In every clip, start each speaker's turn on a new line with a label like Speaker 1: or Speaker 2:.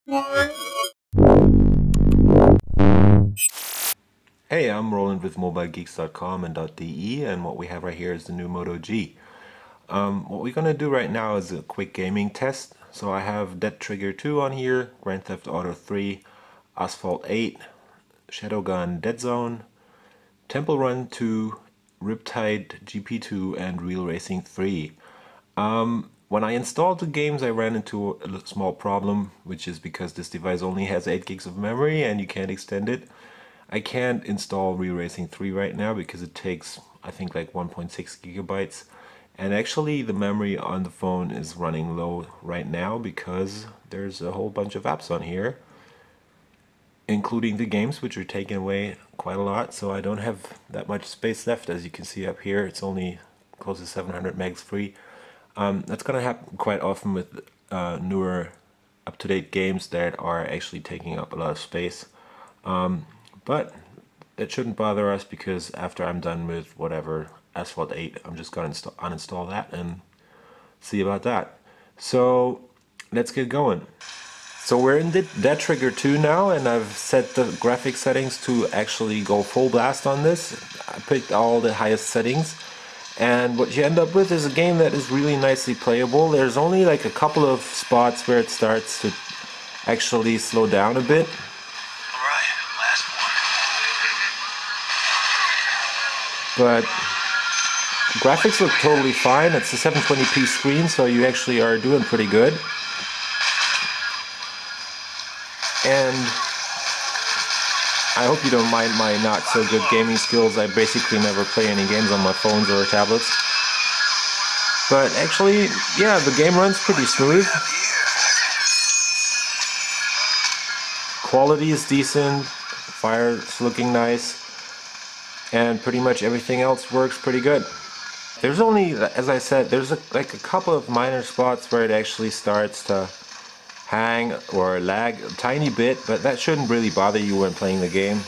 Speaker 1: Hey, I'm Roland with mobilegeeks.com and .de, and what we have right here is the new Moto G. What we're gonna do right now is a quick gaming test. So I have Dead Trigger 2 on here, Grand Theft Auto 3, Asphalt 8, Shadowgun Deadzone, Temple Run 2, RipTide GP2, and Real Racing 3. When I installed the games, I ran into a small problem, which is because this device only has 8 gigs of memory and you can't extend it. I can't install Real Racing 3 right now because it takes, I think, like 1.6 gigabytes. And actually the memory on the phone is running low right now because there's a whole bunch of apps on here, including the games, which are taking away quite a lot. So I don't have that much space left. As you can see up here, it's only close to 700 megs free. That's gonna happen quite often with newer up-to-date games that are actually taking up a lot of space. But it shouldn't bother us because after I'm done with whatever Asphalt 8, I'm just gonna uninstall that and see about that. So let's get going. So we're in Dead Trigger 2 now, and I've set the graphic settings to actually go full blast on this. I picked all the highest settings, and what you end up with is a game that is really nicely playable. There's only like a couple of spots where it starts to actually slow down a bit. But graphics look totally fine. It's a 720p screen, so you actually are doing pretty good. And I hope you don't mind my not so good gaming skills. I basically never play any games on my phones or tablets. But actually, yeah, the game runs pretty smooth. Quality is decent, fire's looking nice, and pretty much everything else works pretty good. There's only, as I said, there's like a couple of minor spots where it actually starts to hang or lag a tiny bit, but that shouldn't really bother you when playing the game.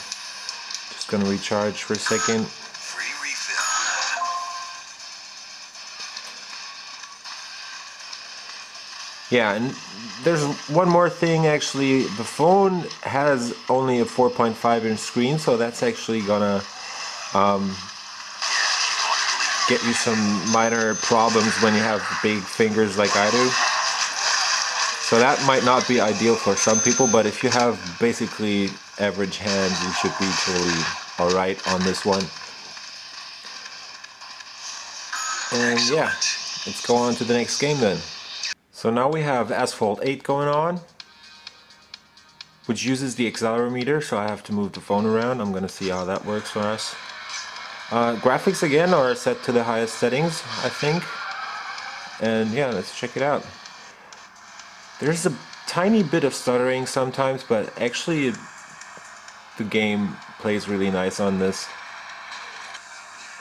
Speaker 1: Just gonna recharge for a second.
Speaker 2: Free refill.
Speaker 1: Yeah, and there's one more thing actually. The phone has only a 4.5-inch screen, so that's actually gonna get you some minor problems when you have big fingers like I do. So that might not be ideal for some people, but if you have basically average hands, you should be totally alright on this one. And yeah, let's go on to the next game then. So now we have Asphalt 8 going on, which uses the accelerometer, so I have to move the phone around. I'm gonna see how that works for us. Graphics again are set to the highest settings, I think. And yeah, let's check it out. There's a tiny bit of stuttering sometimes, but actually the game plays really nice on this.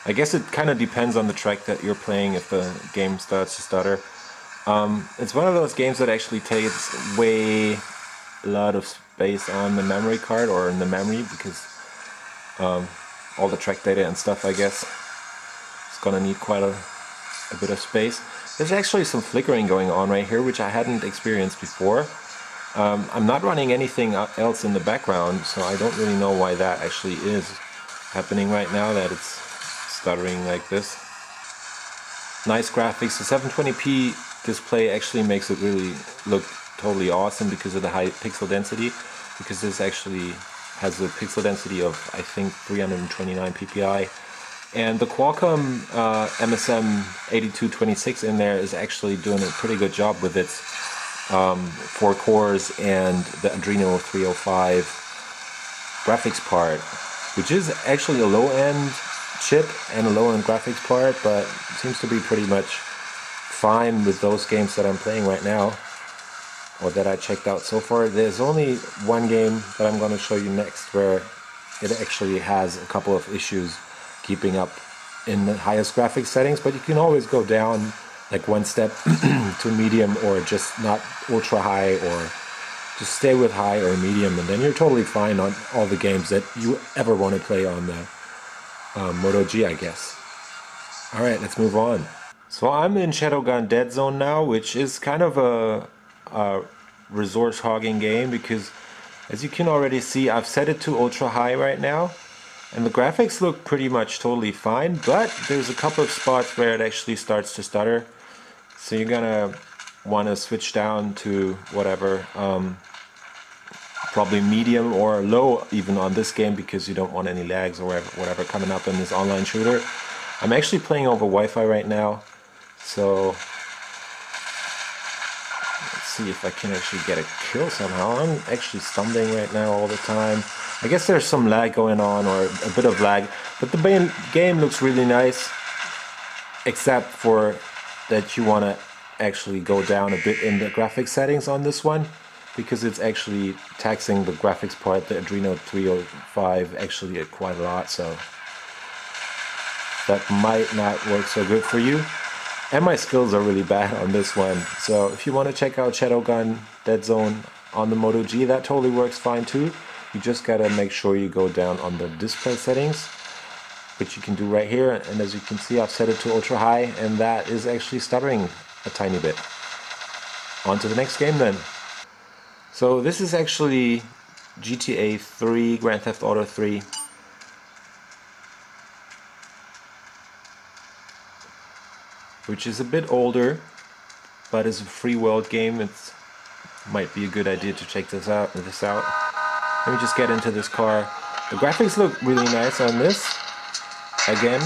Speaker 1: I guess it kind of depends on the track that you're playing if the game starts to stutter. It's one of those games that actually takes way a lot of space on the memory card or in the memory because all the track data and stuff, I guess, it's gonna need quite a bit of space. There's actually some flickering going on right here, which I hadn't experienced before. I'm not running anything else in the background, so I don't really know why that actually is happening right now, that it's stuttering like this. Nice graphics. The 720p display actually makes it really look totally awesome because of the high pixel density, because this actually has a pixel density of, I think, 329 ppi. And the Qualcomm MSM 8226 in there is actually doing a pretty good job with its 4 cores and the Adreno 305 graphics part, which is actually a low-end chip and a low-end graphics part, but seems to be pretty much fine with those games that I'm playing right now, or that I checked out so far. There's only one game that I'm going to show you next where it actually has a couple of issues keeping up in the highest graphics settings, but you can always go down like one step to medium, or just not ultra high, or just stay with high or medium, and then you're totally fine on all the games that you ever want to play on the Moto G, I guess. Alright, let's move on. So I'm in Shadowgun Deadzone now, which is kind of a resource hogging game because, as you can already see, I've set it to ultra high right now, and the graphics look pretty much totally fine, but there's a couple of spots where it actually starts to stutter. So you're gonna want to switch down to whatever, probably medium or low even on this game, because you don't want any lags or whatever coming up in this online shooter. I'm actually playing over Wi-Fi right now, so let's see if I can actually get a kill somehow. I'm actually stumbling right now all the time. I guess there's some lag going on, or a bit of lag, but the game looks really nice, except for that you want to actually go down a bit in the graphics settings on this one, because it's actually taxing the graphics part, the Adreno 305, actually quite a lot, so that might not work so good for you. And my skills are really bad on this one, so if you want to check out Shadowgun Deadzone on the Moto G, that totally works fine too. You just gotta make sure you go down on the display settings, which you can do right here, and as you can see, I've set it to ultra high, and that is actually stuttering a tiny bit. On to the next game then. So this is actually GTA 3, Grand Theft Auto 3. Which is a bit older, but is a free world game. It might be a good idea to check this out. Let me just get into this car. The graphics look really nice on this. Again.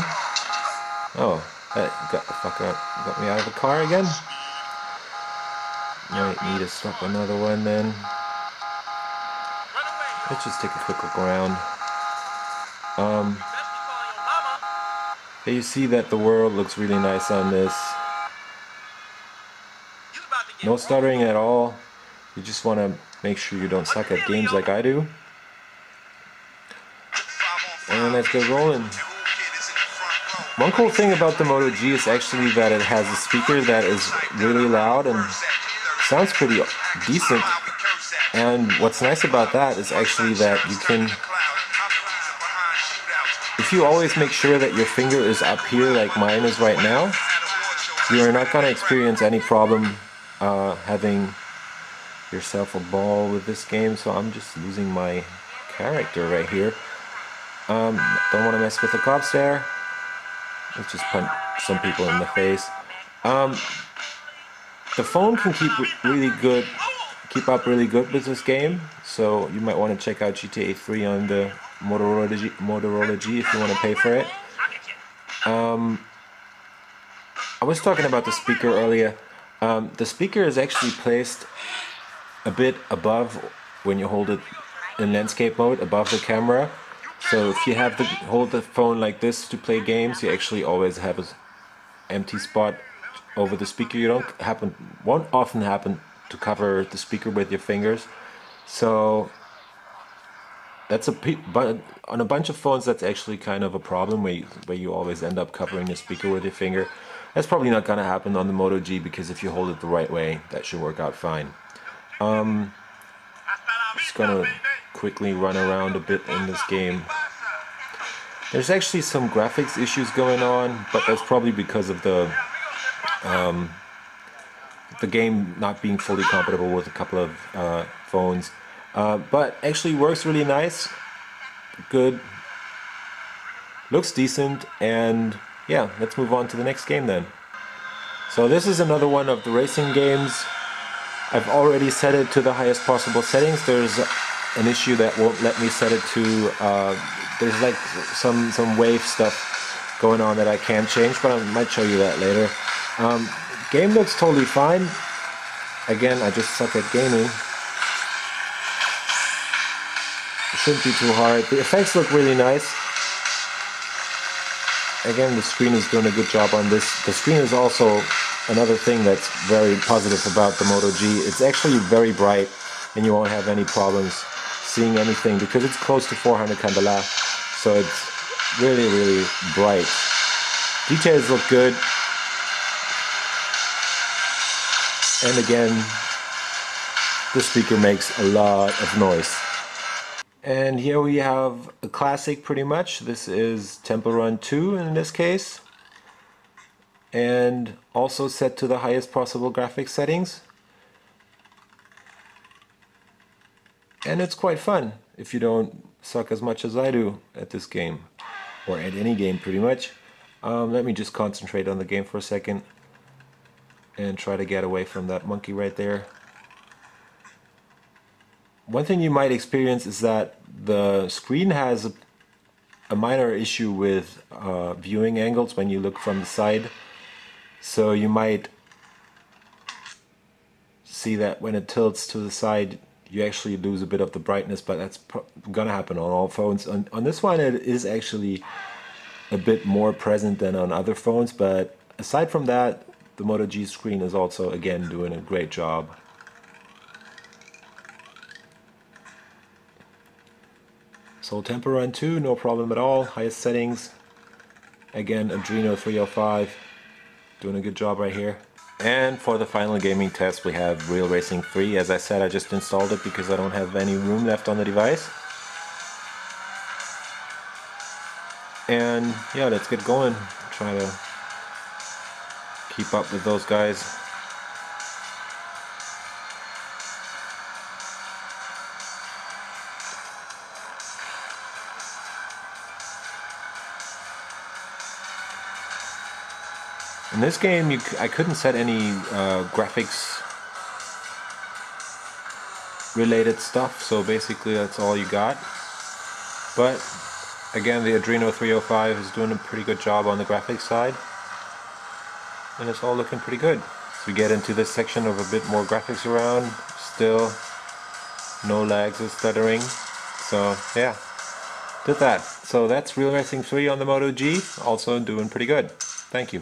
Speaker 1: Oh, that got the fuck out. Got me out of the car again. Might need to swap another one then. Let's just take a quick look around. You see that the world looks really nice on this. No stuttering at all. You just want to make sure you don't suck at games like I do. And let's get rolling. One cool thing about the Moto G is actually that it has a speaker that is really loud and sounds pretty decent. And what's nice about that is actually that you can, if you always make sure that your finger is up here like mine is right now, you're not going to experience any problem having yourself a ball with this game. So I'm just losing my character right here. Don't want to mess with the cops there. Let's just punch some people in the face. The phone can keep up really good with this game, so you might want to check out GTA 3 on the Motorola G if you want to pay for it. I was talking about the speaker earlier. The speaker is actually placed a bit above, when you hold it in landscape mode, above the camera. So if you have to hold the phone like this to play games, you actually always have an empty spot over the speaker. You won't often happen to cover the speaker with your fingers. So that's on a bunch of phones that's actually kind of a problem, where you always end up covering the speaker with your finger. That's probably not gonna happen on the Moto G, because if you hold it the right way, that should work out fine. Just gonna quickly run around a bit in this game. There's actually some graphics issues going on, but that's probably because of the game not being fully compatible with a couple of phones. But actually works really nice, good, looks decent, and yeah, let's move on to the next game then. So this is another one of the racing games. I've already set it to the highest possible settings. There's an issue that won't let me set it to, there's like some wave stuff going on that I can't change, but I might show you that later. Game looks totally fine. Again, I just suck at gaming. It shouldn't be too hard. The effects look really nice. Again, the screen is doing a good job on this. The screen is also another thing that's very positive about the Moto G. It's actually very bright, and you won't have any problems seeing anything because it's close to 400 candela, so it's really, really bright. Details look good. And again, the speaker makes a lot of noise. And here we have a classic pretty much. This is Temple Run 2 in this case. And also set to the highest possible graphics settings. And it's quite fun if you don't suck as much as I do at this game, or at any game pretty much. Let me just concentrate on the game for a second and try to get away from that monkey right there. One thing you might experience is that the screen has a minor issue with viewing angles when you look from the side. So you might see that when it tilts to the side you actually lose a bit of the brightness, but that's gonna happen on all phones. On this one it is actually a bit more present than on other phones, but aside from that, the Moto G screen is also again doing a great job. Soul Temper Run 2, no problem at all, highest settings. Again, Adreno 305, doing a good job right here. And for the final gaming test we have Real Racing 3. As I said, I just installed it because I don't have any room left on the device. And yeah, let's get going. Try to keep up with those guys. In this game, I couldn't set any graphics related stuff, so basically that's all you got. But again, the Adreno 305 is doing a pretty good job on the graphics side, and it's all looking pretty good. So we get into this section of a bit more graphics around, still no lags or stuttering, so yeah, did that. So that's Real Racing 3 on the Moto G, also doing pretty good. Thank you.